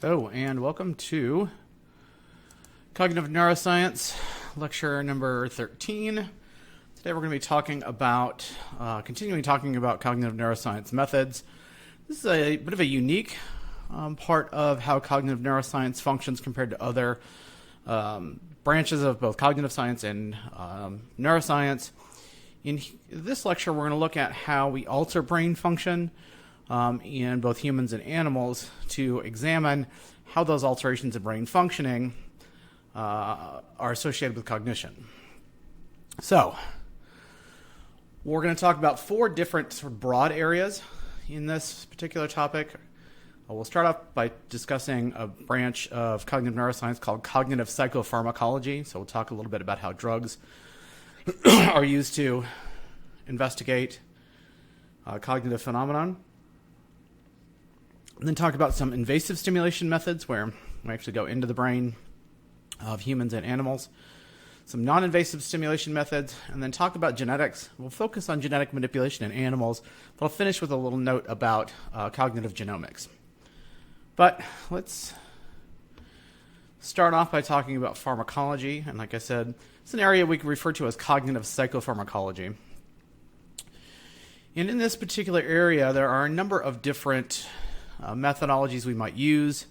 Hello, and welcome to Cognitive Neuroscience, lecture number 13. Today we're going to be talking about, continuing talking about cognitive neuroscience methods. This is a bit of a unique part of how cognitive neuroscience functions compared to other branches of both cognitive science and neuroscience. In this lecture, we're going to look at how we alter brain function in both humans and animals to examine how those alterations in brain functioning are associated with cognition. So, we're going to talk about four different sort of broad areas in this particular topic. We'll start off by discussing a branch of cognitive neuroscience called cognitive psychopharmacology. So we'll talk a little bit about how drugs are used to investigate cognitive phenomenon. And then talk about some invasive stimulation methods where we actually go into the brain of humans and animals. Some non-invasive stimulation methods, and then talk about genetics. We'll focus on genetic manipulation in animals, but I'll finish with a little note about cognitive genomics. But let's start off by talking about pharmacology. And like I said, it's an area we can refer to as cognitive psychopharmacology. And in this particular area, there are a number of different methodologies we might use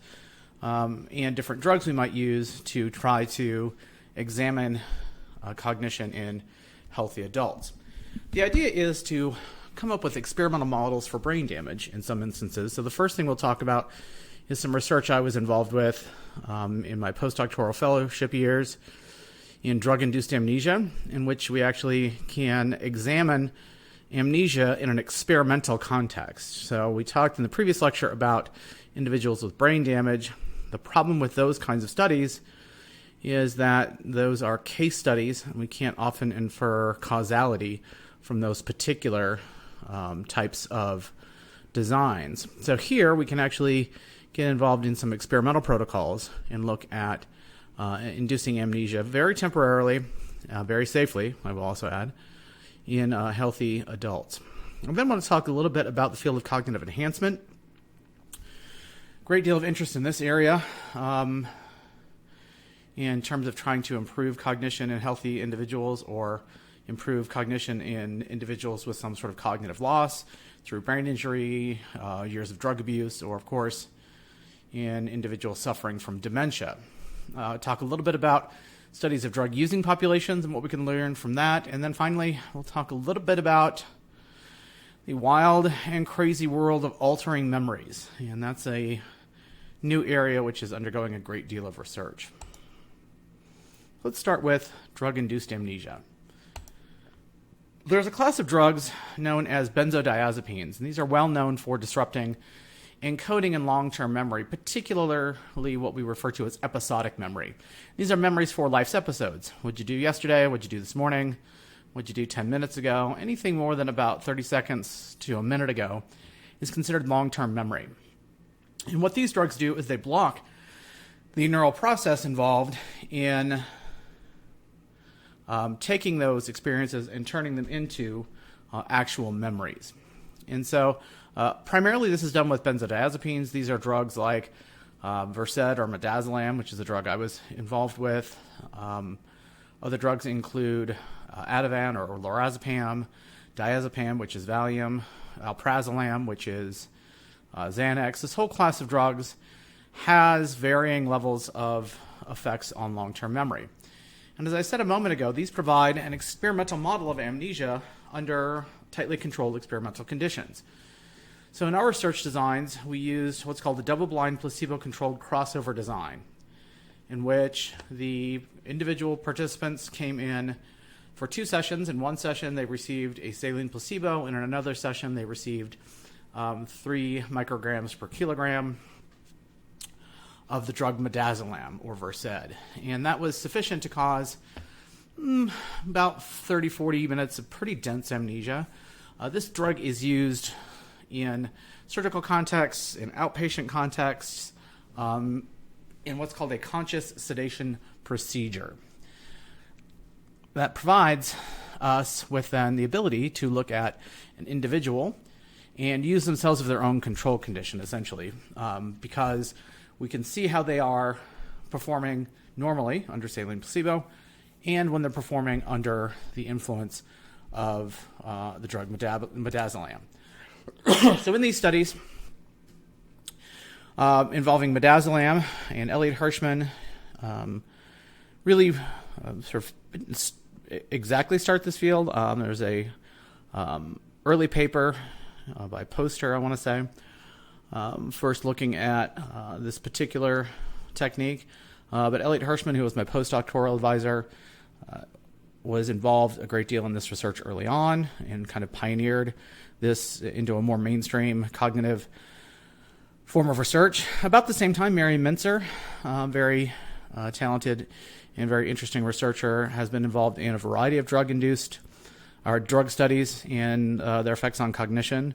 and different drugs we might use to try to examine cognition in healthy adults. The idea is to come up with experimental models for brain damage in some instances. So the first thing we'll talk about is some research I was involved with in my postdoctoral fellowship years in drug-induced amnesia, in which we actually can examine amnesia in an experimental context. So we talked in the previous lecture about individuals with brain damage. The problem with those kinds of studies is that those are case studies, and we can't often infer causality from those particular types of designs. So here we can actually get involved in some experimental protocols and look at inducing amnesia very temporarily, very safely, I will also add, in healthy adults. I then want to talk a little bit about the field of cognitive enhancement. Great deal of interest in this area in terms of trying to improve cognition in healthy individuals or improve cognition in individuals with some sort of cognitive loss through brain injury, years of drug abuse, or of course in individuals suffering from dementia. Talk a little bit about studies of drug-using populations and what we can learn from that. And then finally, we'll talk a little bit about the wild and crazy world of altering memories. And that's a new area which is undergoing a great deal of research. Let's start with drug-induced amnesia. There's a class of drugs known as benzodiazepines, and these are well known for disrupting encoding in long-term memory, particularly what we refer to as episodic memory. These are memories for life's episodes. What'd you do yesterday? What'd you do this morning? What'd you do 10 minutes ago? Anything more than about 30 seconds to a minute ago is considered long-term memory. And what these drugs do is they block the neural process involved in taking those experiences and turning them into actual memories. And so primarily this is done with benzodiazepines. These are drugs like Versed or midazolam, which is a drug I was involved with. Other drugs include Ativan or lorazepam, diazepam, which is Valium, alprazolam, which is Xanax. This whole class of drugs has varying levels of effects on long-term memory. And as I said a moment ago, these provide an experimental model of amnesia under tightly controlled experimental conditions. So in our research designs, we used what's called a double-blind placebo-controlled crossover design, in which the individual participants came in for 2 sessions. In one session, they received a saline placebo, and in another session, they received 3 micrograms per kilogram of the drug midazolam or Versed. And that was sufficient to cause about 30-40 minutes of pretty dense amnesia. This drug is used in surgical contexts, in outpatient contexts, in what's called a conscious sedation procedure. That provides us with then the ability to look at an individual and use themselves of their own control condition, essentially, because we can see how they are performing normally under saline placebo and when they're performing under the influence of the drug midazolam. So in these studies involving midazolam and Elliot Hirschman, really sort of exactly start this field. There's a early paper by Poster, I want to say, first looking at this particular technique. But Elliot Hirschman, who was my postdoctoral advisor, was involved a great deal in this research early on and kind of pioneered this into a more mainstream cognitive form of research. About the same time, Mary Mincer, very talented and very interesting researcher, has been involved in a variety of drug studies and their effects on cognition.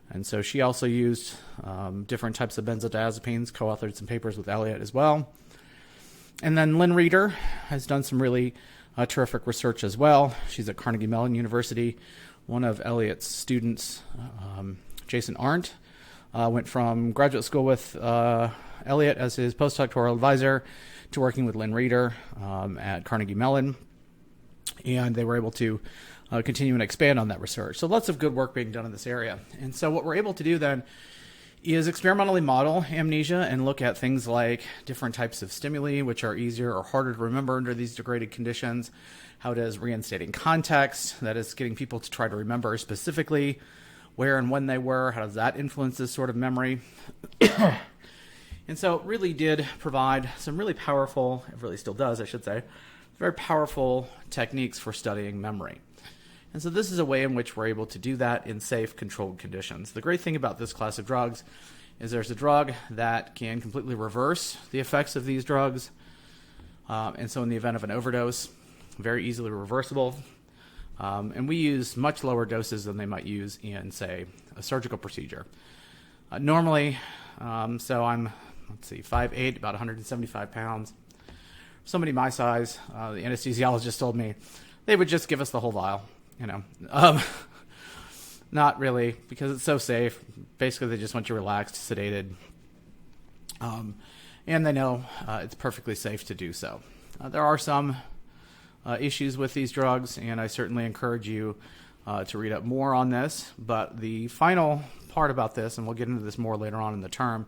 And so she also used different types of benzodiazepines, co-authored some papers with Elliot as well. And then Lynn Reeder has done some really terrific research as well. She's at Carnegie Mellon University. One of Elliot's students, Jason Arndt, went from graduate school with Elliot as his postdoctoral advisor to working with Lynn Reeder at Carnegie Mellon. And they were able to continue and expand on that research. So lots of good work being done in this area. And so what we're able to do then is experimentally model amnesia and look at things like different types of stimuli, which are easier or harder to remember under these degraded conditions. How does reinstating context, that is getting people to try to remember specifically where and when they were, how does that influence this sort of memory? And so it really did provide some really powerful, it really still does, I should say, very powerful techniques for studying memory. And so this is a way in which we're able to do that in safe, controlled conditions. The great thing about this class of drugs is there's a drug that can completely reverse the effects of these drugs. And so in the event of an overdose, very easily reversible. And we use much lower doses than they might use in, say, a surgical procedure. Normally, so I'm, 5'8", about 175 pounds. Somebody my size, the anesthesiologist told me, they would just give us the whole vial. Not really, because it's so safe. Basically, they just want you relaxed, sedated, and they know it's perfectly safe to do so. There are some issues with these drugs, and I certainly encourage you to read up more on this. But the final part about this, and we'll get into this more later on in the term,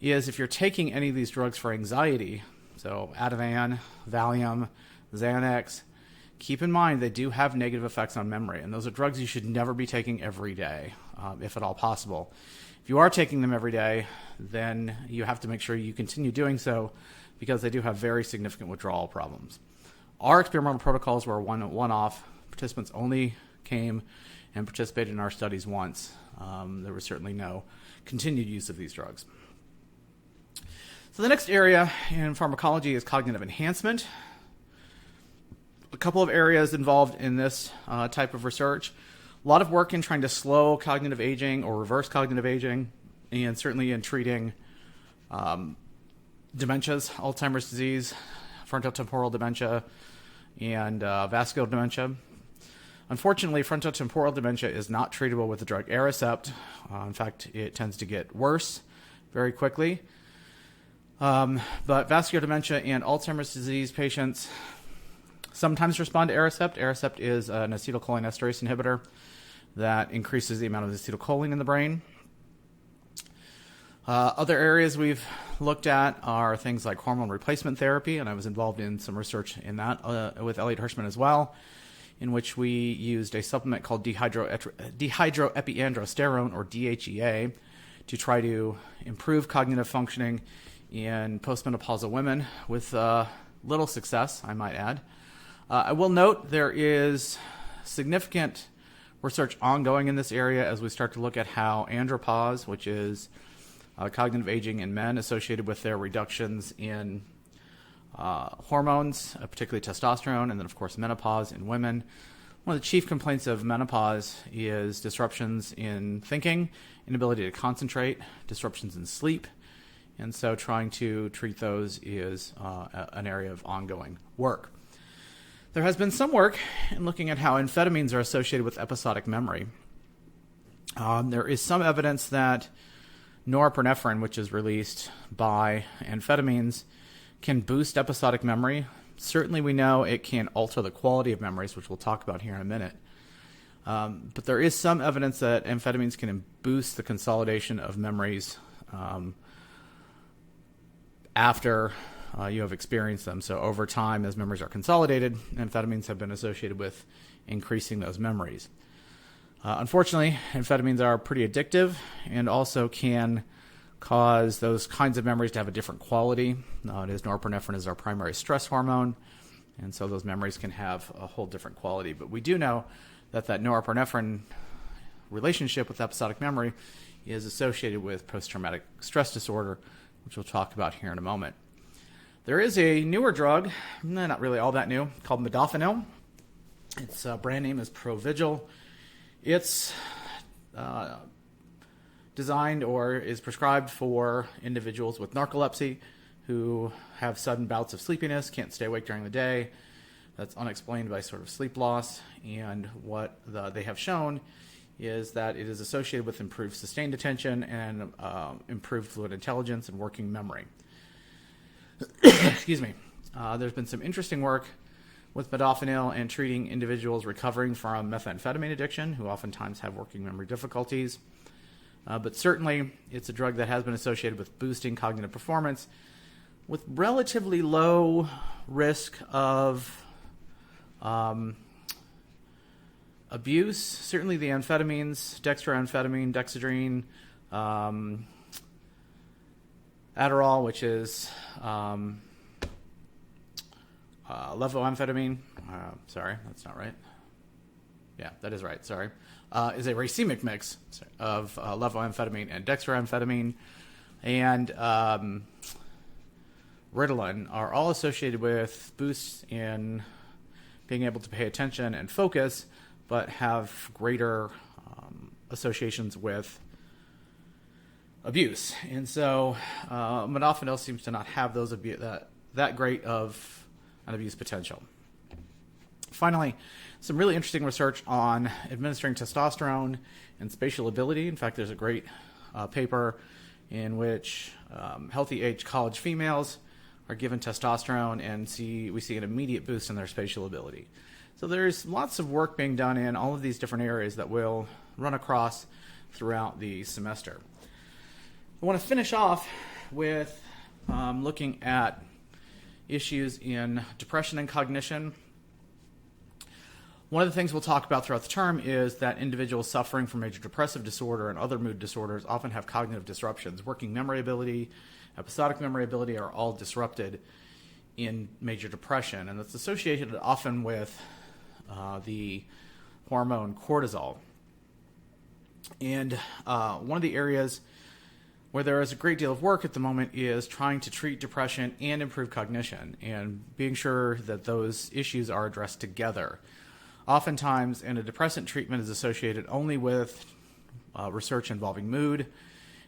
is if you're taking any of these drugs for anxiety, so Ativan, Valium, Xanax, keep in mind they do have negative effects on memory, and those are drugs you should never be taking every day, if at all possible. If you are taking them every day, then you have to make sure you continue doing so because they do have very significant withdrawal problems. Our experimental protocols were one-off. Participants only came and participated in our studies once. There was certainly no continued use of these drugs. So the next area in pharmacology is cognitive enhancement. A couple of areas involved in this type of research. A lot of work in trying to slow cognitive aging or reverse cognitive aging, and certainly in treating dementias, Alzheimer's disease, frontotemporal dementia, and vascular dementia. Unfortunately, frontotemporal dementia is not treatable with the drug Aricept. In fact, it tends to get worse very quickly. But vascular dementia and Alzheimer's disease patients sometimes respond to Aricept. Aricept is an acetylcholinesterase inhibitor that increases the amount of acetylcholine in the brain. Other areas we've looked at are things like hormone replacement therapy, and I was involved in some research in that with Elliot Hirschman as well, in which we used a supplement called dehydroepiandrosterone, or DHEA, to try to improve cognitive functioning in postmenopausal women with little success, I might add. I will note there is significant research ongoing in this area as we start to look at how andropause, which is cognitive aging in men associated with their reductions in hormones, particularly testosterone, and then, of course, menopause in women. One of the chief complaints of menopause is disruptions in thinking, inability to concentrate, disruptions in sleep. And so trying to treat those is an area of ongoing work. There has been some work in looking at how amphetamines are associated with episodic memory. There is some evidence that norepinephrine, which is released by amphetamines, can boost episodic memory. Certainly we know it can alter the quality of memories, which we'll talk about here in a minute. But there is some evidence that amphetamines can boost the consolidation of memories after you have experienced them. So over time, as memories are consolidated, amphetamines have been associated with increasing those memories. Unfortunately, amphetamines are pretty addictive and also can cause those kinds of memories to have a different quality. Norepinephrine is our primary stress hormone, and so those memories can have a whole different quality. But we do know that norepinephrine relationship with episodic memory is associated with post-traumatic stress disorder, which we'll talk about here in a moment. There is a newer drug, not really all that new, called modafinil. Its brand name is Provigil. It's designed or is prescribed for individuals with narcolepsy who have sudden bouts of sleepiness, can't stay awake during the day. That's unexplained by sort of sleep loss. And what they have shown is that it is associated with improved sustained attention and improved fluid intelligence and working memory. Excuse me. There's been some interesting work with modafinil and treating individuals recovering from methamphetamine addiction who oftentimes have working memory difficulties. But certainly it's a drug that has been associated with boosting cognitive performance with relatively low risk of abuse. Certainly the amphetamines, dextroamphetamine, dexedrine, Adderall, which is levoamphetamine. Sorry, that's not right. Yeah, that is right. Sorry. Is a racemic mix of levoamphetamine and dextroamphetamine and Ritalin are all associated with boosts in being able to pay attention and focus, but have greater associations with abuse. And so modafinil seems to not have those that great of an abuse potential. Finally, some really interesting research on administering testosterone and spatial ability. In fact, there's a great paper in which healthy age college females are given testosterone and we see an immediate boost in their spatial ability. So there's lots of work being done in all of these different areas that we'll run across throughout the semester. I want to finish off with looking at issues in depression and cognition. One of the things we'll talk about throughout the term is that individuals suffering from major depressive disorder and other mood disorders often have cognitive disruptions. Working memory ability, episodic memory ability are all disrupted in major depression, and it's associated often with the hormone cortisol. And one of the areas where there is a great deal of work at the moment is trying to treat depression and improve cognition and being sure that those issues are addressed together. Oftentimes, antidepressant treatment is associated only with research involving mood,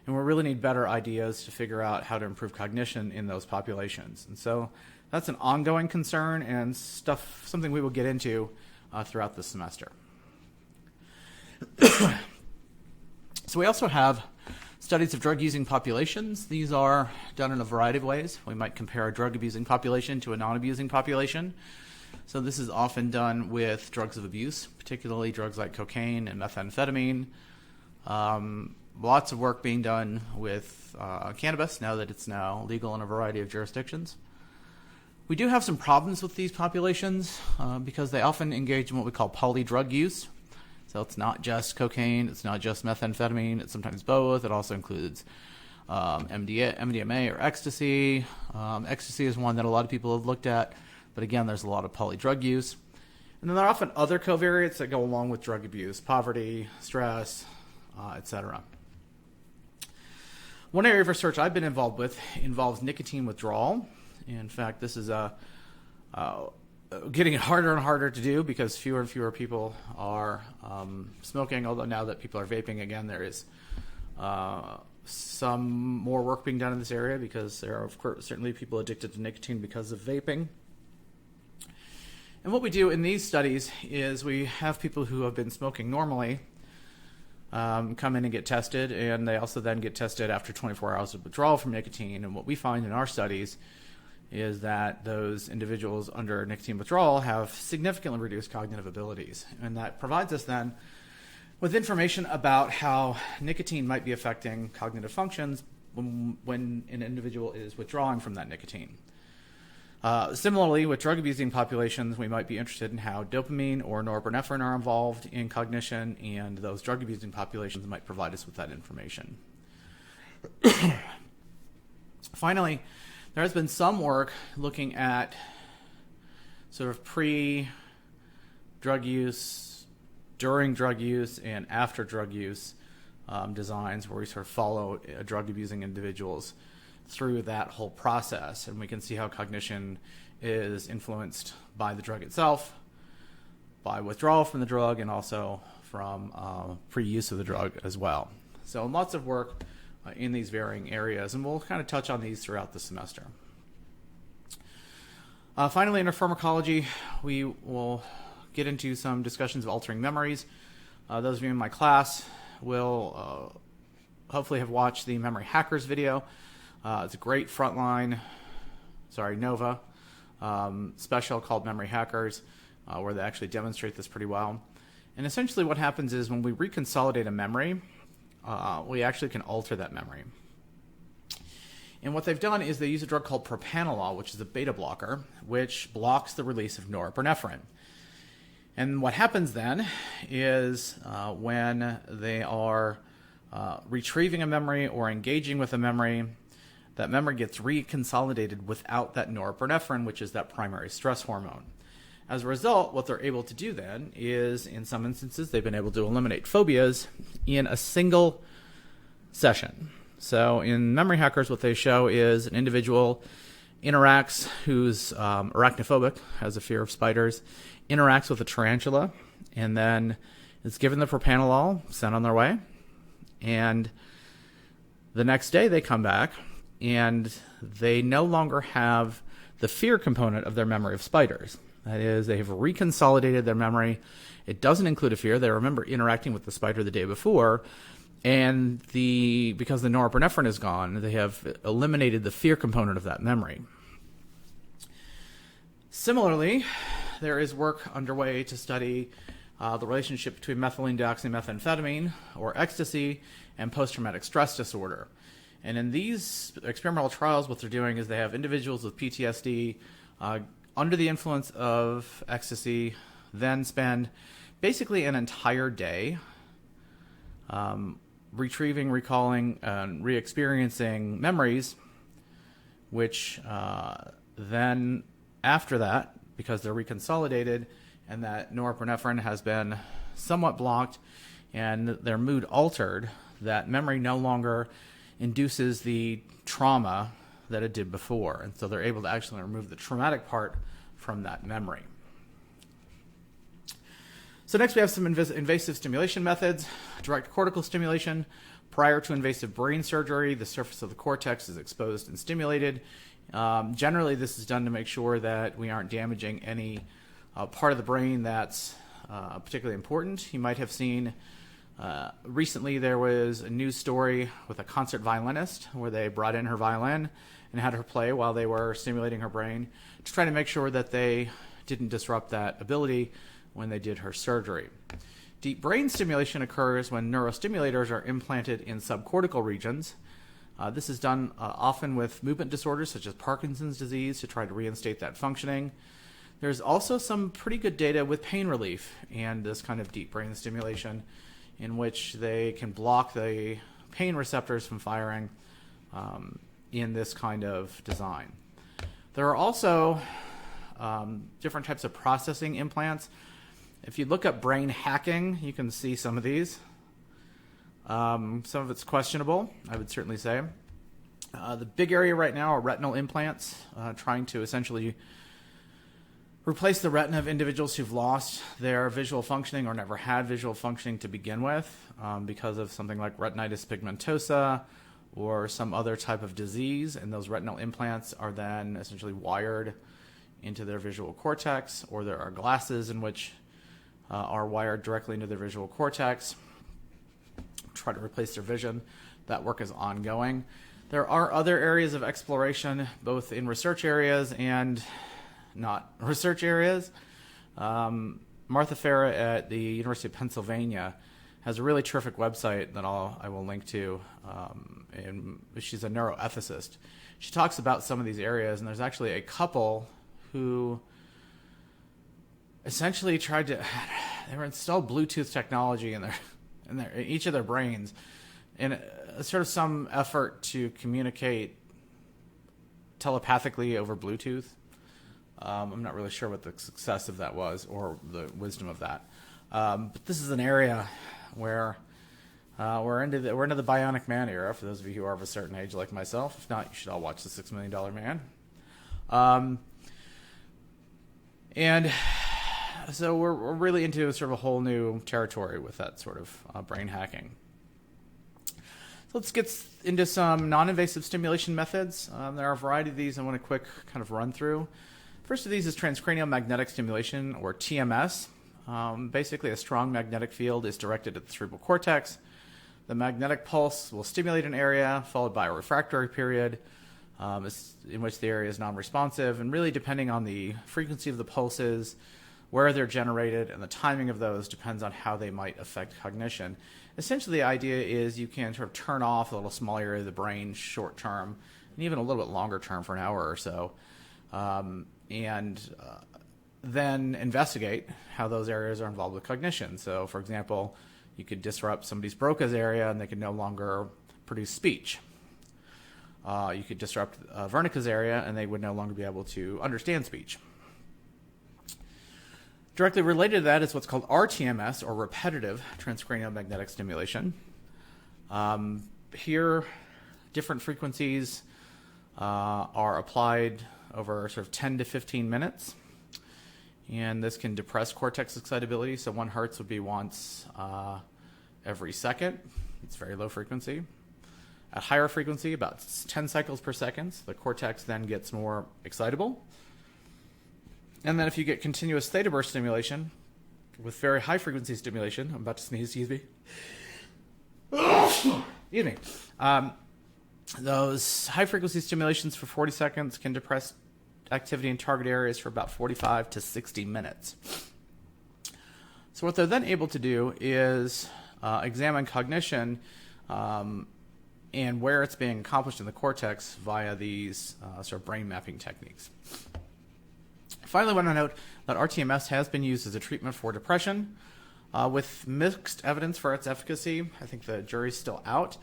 and we really need better ideas to figure out how to improve cognition in those populations. And so that's an ongoing concern and something we will get into throughout this semester. So we also have studies of drug-using populations. These are done in a variety of ways. We might compare a drug-abusing population to a non-abusing population. So this is often done with drugs of abuse, particularly drugs like cocaine and methamphetamine. Lots of work being done with cannabis now that it's now legal in a variety of jurisdictions. We do have some problems with these populations because they often engage in what we call polydrug use. So it's not just cocaine, it's not just methamphetamine, it's sometimes both. It also includes MDMA or ecstasy. Ecstasy is one that a lot of people have looked at, but again, there's a lot of polydrug use. And then there are often other covariates that go along with drug abuse, poverty, stress, etc. One area of research I've been involved with involves nicotine withdrawal. In fact, this is getting harder and harder to do because fewer and fewer people are smoking, although now that people are vaping again, there is some more work being done in this area because there are, of course, certainly people addicted to nicotine because of vaping. And what we do in these studies is we have people who have been smoking normally come in and get tested, and they also then get tested after 24 hours of withdrawal from nicotine. And what we find in our studies is that those individuals under nicotine withdrawal have significantly reduced cognitive abilities. And that provides us then with information about how nicotine might be affecting cognitive functions when an individual is withdrawing from that nicotine. Similarly, with drug-abusing populations, we might be interested in how dopamine or norepinephrine are involved in cognition, and those drug-abusing populations might provide us with that information. Finally, there has been some work looking at sort of pre-drug use, during drug use, and after drug use designs where we sort of follow drug-abusing individuals through that whole process, and we can see how cognition is influenced by the drug itself, by withdrawal from the drug, and also from pre-use of the drug as well. So lots of work in these varying areas, and we'll kind of touch on these throughout the semester. Finally, in our pharmacology, we will get into some discussions of altering memories. Those of you in my class will hopefully have watched the Memory Hackers video. It's a great Nova special called Memory Hackers, where they actually demonstrate this pretty well. And essentially what happens is when we reconsolidate a memory, we actually can alter that memory. And what they've done is they use a drug called propranolol, which is a beta blocker, which blocks the release of norepinephrine. And what happens then is when they are retrieving a memory or engaging with a memory, that memory gets reconsolidated without that norepinephrine, which is that primary stress hormone. As a result, what they're able to do then is, in some instances, they've been able to eliminate phobias in a single session. So in Memory Hackers, what they show is an individual interacts who's arachnophobic, has a fear of spiders, interacts with a tarantula, and then is given the propranolol, sent on their way, and the next day they come back and they no longer have the fear component of their memory of spiders. That is, they have reconsolidated their memory. It doesn't include a fear. They remember interacting with the spider the day before, and because the norepinephrine is gone, they have eliminated the fear component of that memory. Similarly, there is work underway to study the relationship between methylene dioxymethamphetamine, or ecstasy, and post-traumatic stress disorder. And in these experimental trials, what they're doing is they have individuals with PTSD under the influence of ecstasy, then spend basically an entire day retrieving, recalling, and re-experiencing memories, which then after that, because they're reconsolidated and that norepinephrine has been somewhat blocked and their mood altered, that memory no longer induces the trauma that it did before. And so they're able to actually remove the traumatic part from that memory. So next we have some invasive stimulation methods. Direct cortical stimulation. Prior to invasive brain surgery, the surface of the cortex is exposed and stimulated. Generally, this is done to make sure that we aren't damaging any part of the brain that's particularly important. You might have seen recently there was a news story with a concert violinist where they brought in her violin and had her play while they were stimulating her brain to try to make sure that they didn't disrupt that ability when they did her surgery. Deep brain stimulation occurs when neurostimulators are implanted in subcortical regions. This is done often with movement disorders such as Parkinson's disease to try to reinstate that functioning. There's also some pretty good data with pain relief and this kind of deep brain stimulation in which they can block the pain receptors from firing in this kind of design. There are also different types of processing implants. If you look up brain hacking, you can see some of these. Some of it's questionable, I would certainly say. The big area right now are retinal implants, trying to essentially replace the retina of individuals who've lost their visual functioning or never had visual functioning to begin with because of something like retinitis pigmentosa or some other type of disease. And those retinal implants are then essentially wired into their visual cortex, or there are glasses in which are wired directly into their visual cortex. try to replace their vision. That work is ongoing. There are other areas of exploration, both in research areas and not research areas. Martha Farah at the University of Pennsylvania has a really terrific website that I will link to, and she's a neuroethicist. She talks about some of these areas, and there's actually a couple who essentially they were installed Bluetooth technology in each of their brains in a sort of some effort to communicate telepathically over Bluetooth. I'm not really sure what the success of that was or the wisdom of that. But this is an area where we're into the Bionic Man era, for those of you who are of a certain age like myself. If not, you should all watch The $6 Million Man. And so we're really into sort of a whole new territory with that sort of brain hacking. So let's get into some non-invasive stimulation methods. There are a variety of these I want to quick kind of run through. First of these is transcranial magnetic stimulation, or TMS. Basically, a strong magnetic field is directed at the cerebral cortex. The magnetic pulse will stimulate an area, followed by a refractory period in which the area is non-responsive. And really, depending on the frequency of the pulses, where they're generated, and the timing of those depends on how they might affect cognition. Essentially, the idea is you can sort of turn off a little small area of the brain short term, and even a little bit longer term for an hour or so. And then investigate how those areas are involved with cognition. So, for example, you could disrupt somebody's Broca's area and they could no longer produce speech. You could disrupt Wernicke's area and they would no longer be able to understand speech. Directly related to that is what's called RTMS, or repetitive transcranial magnetic stimulation. Here, different frequencies are applied over sort of 10 to 15 minutes. And this can depress cortex excitability. So 1 hertz would be once every second. It's very low frequency. At higher frequency, about 10 cycles per second, the cortex then gets more excitable. And then if you get continuous theta burst stimulation with very high frequency stimulation, I'm about to sneeze, excuse me. Excuse me. Those high frequency stimulations for 40 seconds can depress activity in target areas for about 45 to 60 minutes. So what they're then able to do is examine cognition and where it's being accomplished in the cortex via these sort of brain mapping techniques. Finally, I want to note that RTMS has been used as a treatment for depression with mixed evidence for its efficacy. I think the jury's still out.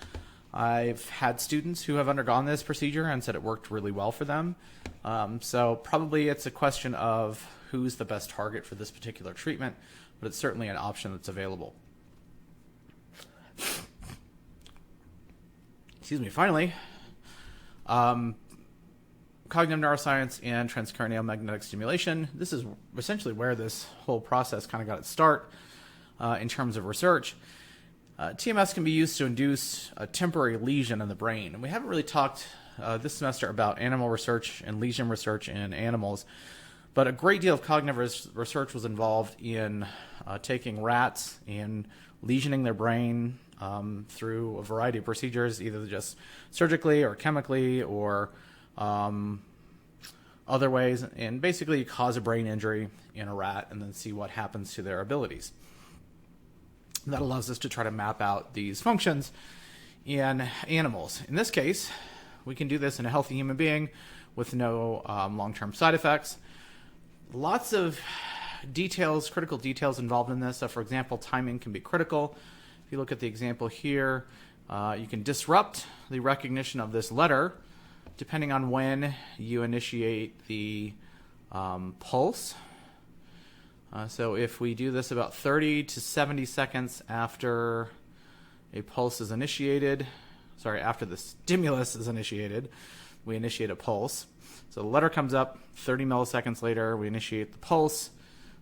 I've had students who have undergone this procedure and said it worked really well for them. So probably it's a question of who's the best target for this particular treatment, but it's certainly an option that's available. Excuse me. Finally, cognitive neuroscience and transcranial magnetic stimulation. This is essentially where this whole process kind of got its start in terms of research. TMS can be used to induce a temporary lesion in the brain. And we haven't really talked this semester about animal research and lesion research in animals, but a great deal of cognitive research was involved in taking rats and lesioning their brain through a variety of procedures, either just surgically or chemically or other ways. And basically you cause a brain injury in a rat and then see what happens to their abilities. That allows us to try to map out these functions in animals. In this case, we can do this in a healthy human being with no long-term side effects. Lots of details, critical details involved in this. So, for example, timing can be critical. If you look at the example here, you can disrupt the recognition of this letter depending on when you initiate the pulse. So if we do this about 30 to 70 seconds after a pulse is initiated, after the stimulus is initiated, we initiate a pulse. So the letter comes up, 30 milliseconds later, we initiate the pulse.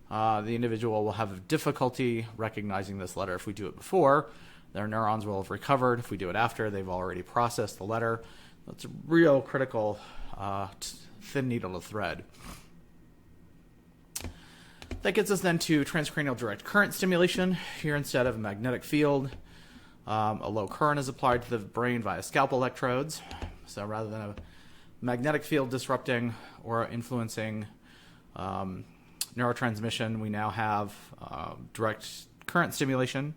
The individual will have difficulty recognizing this letter. If we do it before, their neurons will have recovered. If we do it after, they've already processed the letter. That's a real critical thin needle to thread. That gets us then to transcranial direct current stimulation. Here, instead of a magnetic field, A low current is applied to the brain via scalp electrodes. So rather than a magnetic field disrupting or influencing neurotransmission, we now have direct current stimulation.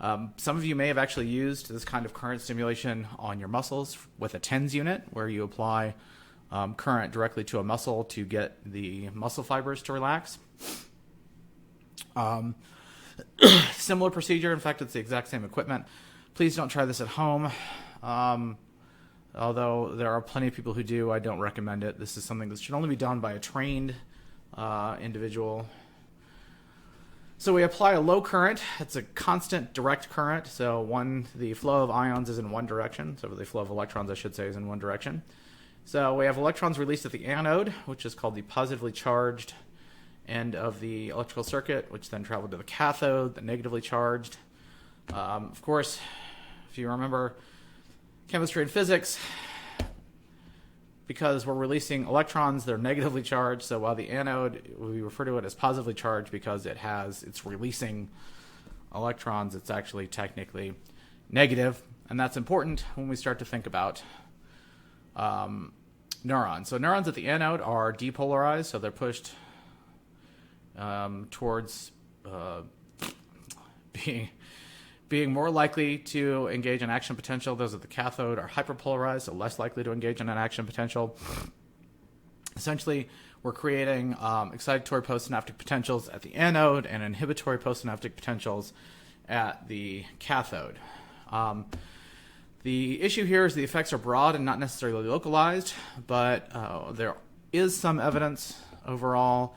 Some of you may have actually used this kind of current stimulation on your muscles with a TENS unit, where you apply current directly to a muscle to get the muscle fibers to relax. Similar procedure. In fact, it's the exact same equipment. Please don't try this at home. Although there are plenty of people who do, I don't recommend it. This is something that should only be done by a trained individual. So we apply a low current. It's a constant direct current. So the flow of ions is in one direction. So the flow of electrons, I should say, is in one direction. So we have electrons released at the anode, which is called the positively charged end of the electrical circuit, which then travel to the cathode, the negatively charged. Of course, if you remember chemistry and physics, because we're releasing electrons, they're negatively charged. So while the anode, we refer to it as positively charged because it's releasing electrons, it's actually technically negative. And that's important when we start to think about neurons. So neurons at the anode are depolarized, so they're pushed towards being more likely to engage in action potential. Those at the cathode are hyperpolarized, so less likely to engage in an action potential. Essentially, we're creating excitatory postsynaptic potentials at the anode and inhibitory postsynaptic potentials at the cathode. The issue here is the effects are broad and not necessarily localized, but there is some evidence overall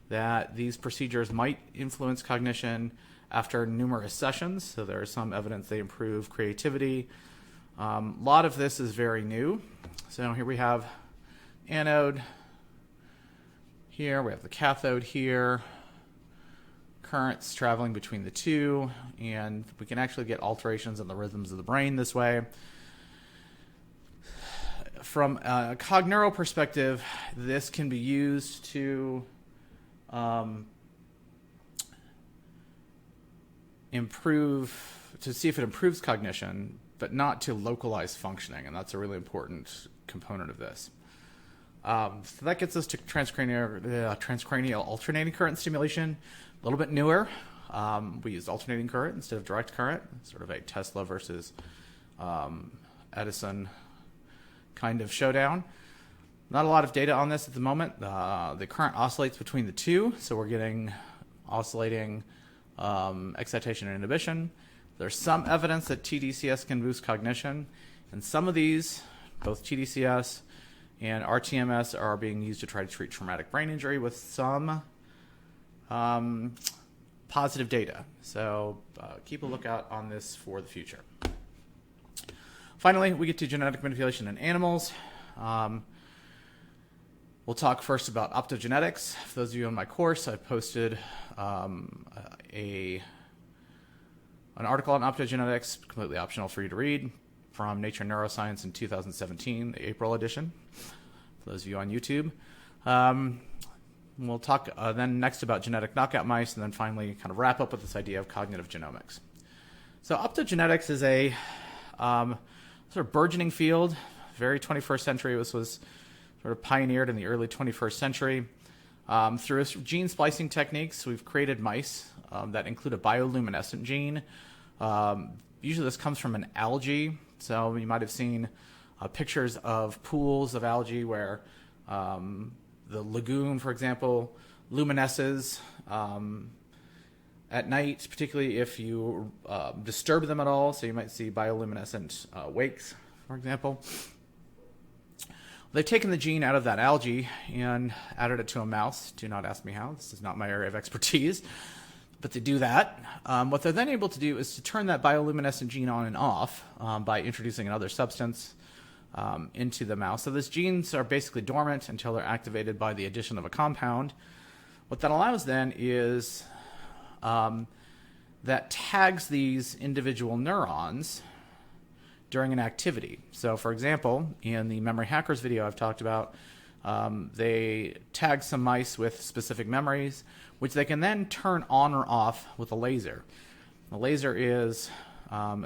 that these procedures might influence cognition after numerous sessions. So there is some evidence they improve creativity. A lot of this is very new. So here we have anode. Here we have the cathode here. Currents traveling between the two, and we can actually get alterations in the rhythms of the brain this way. From a Cogneuro perspective, this can be used to see if it improves cognition, but not to localize functioning, and that's a really important component of this. So that gets us to transcranial alternating current stimulation, a little bit newer. We used alternating current instead of direct current, sort of a Tesla versus Edison kind of showdown. Not a lot of data on this at the moment. The current oscillates between the two, so we're getting oscillating excitation and inhibition. There's some evidence that TDCS can boost cognition, and some of these, both TDCS and RTMS, are being used to try to treat traumatic brain injury with some positive data. So keep a lookout on this for the future. Finally, we get to genetic manipulation in animals. We'll talk first about optogenetics. For those of you on my course, I posted an article on optogenetics, completely optional for you to read, from Nature Neuroscience in 2017, the April edition, for those of you on YouTube. We'll talk then next about genetic knockout mice, and then finally kind of wrap up with this idea of cognitive genomics. So optogenetics is a sort of burgeoning field, very 21st century. This was sort of pioneered in the early 21st century. Through gene splicing techniques, we've created mice that include a bioluminescent gene. Usually this comes from an algae. So you might have seen pictures of pools of algae where the lagoon, for example, luminesces at night, particularly if you disturb them at all. So you might see bioluminescent wakes, for example. They've taken the gene out of that algae and added it to a mouse. Do not ask me how. This is not my area of expertise. But to do that, what they're then able to do is to turn that bioluminescent gene on and off by introducing another substance into the mouse. So these genes are basically dormant until they're activated by the addition of a compound. What that allows then is that tags these individual neurons during an activity. So for example, in the memory hackers video I've talked about, they tag some mice with specific memories, which they can then turn on or off with a laser. The laser is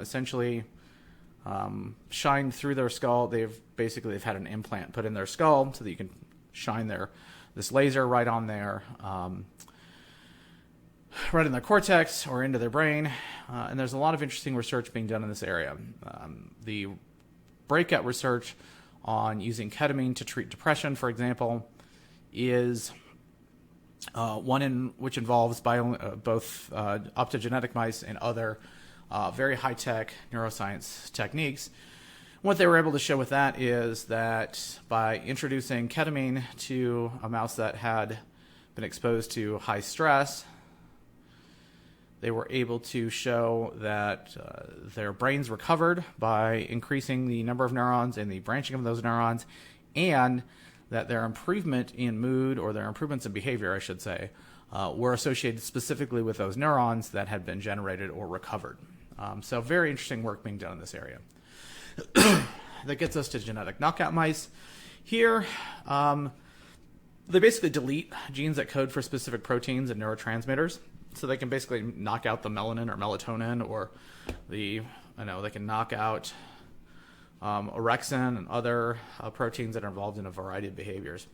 essentially shined through their skull. They've had an implant put in their skull so that you can shine this laser right on there, right in their cortex or into their brain. And there's a lot of interesting research being done in this area. The breakout research on using ketamine to treat depression, for example, is one which involves both optogenetic mice and other very high-tech neuroscience techniques. What they were able to show with that is that by introducing ketamine to a mouse that had been exposed to high stress, they were able to show that their brains recovered by increasing the number of neurons and the branching of those neurons, and that their improvement in mood, or their improvements in behavior, I should say, were associated specifically with those neurons that had been generated or recovered. So very interesting work being done in this area. That gets us to genetic knockout mice. Here, they basically delete genes that code for specific proteins and neurotransmitters. So they can basically knock out the melanin or melatonin, or they can knock out orexin and other proteins that are involved in a variety of behaviors.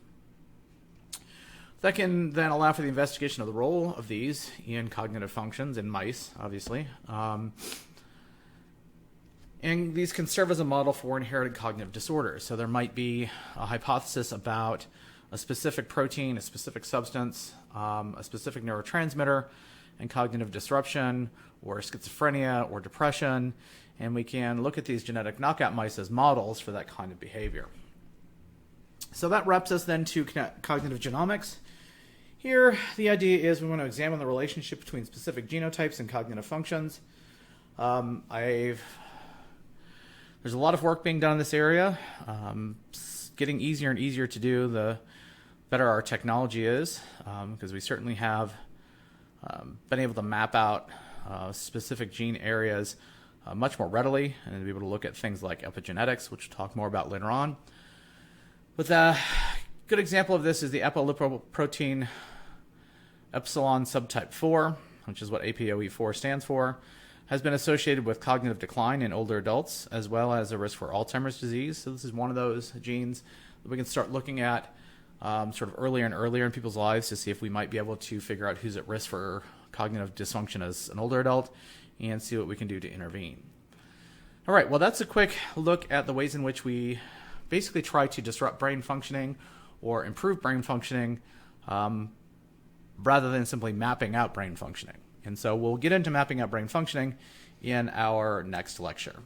That can then allow for the investigation of the role of these in cognitive functions in mice, obviously. And these can serve as a model for inherited cognitive disorders. So there might be a hypothesis about a specific protein, a specific substance, a specific neurotransmitter, and cognitive disruption, or schizophrenia, or depression. And we can look at these genetic knockout mice as models for that kind of behavior. So that wraps us then to cognitive genomics. Here, the idea is we want to examine the relationship between specific genotypes and cognitive functions. There's a lot of work being done in this area. It's getting easier and easier to do the better our technology is, because we certainly have been able to map out specific gene areas much more readily, and to be able to look at things like epigenetics, which we'll talk more about later on. But a good example of this is the apolipoprotein epsilon subtype 4, which is what APOE4 stands for, has been associated with cognitive decline in older adults, as well as a risk for Alzheimer's disease. So this is one of those genes that we can start looking at sort of earlier and earlier in people's lives to see if we might be able to figure out who's at risk for cognitive dysfunction as an older adult and see what we can do to intervene. All right, well, that's a quick look at the ways in which we basically try to disrupt brain functioning or improve brain functioning rather than simply mapping out brain functioning. And so we'll get into mapping out brain functioning in our next lecture.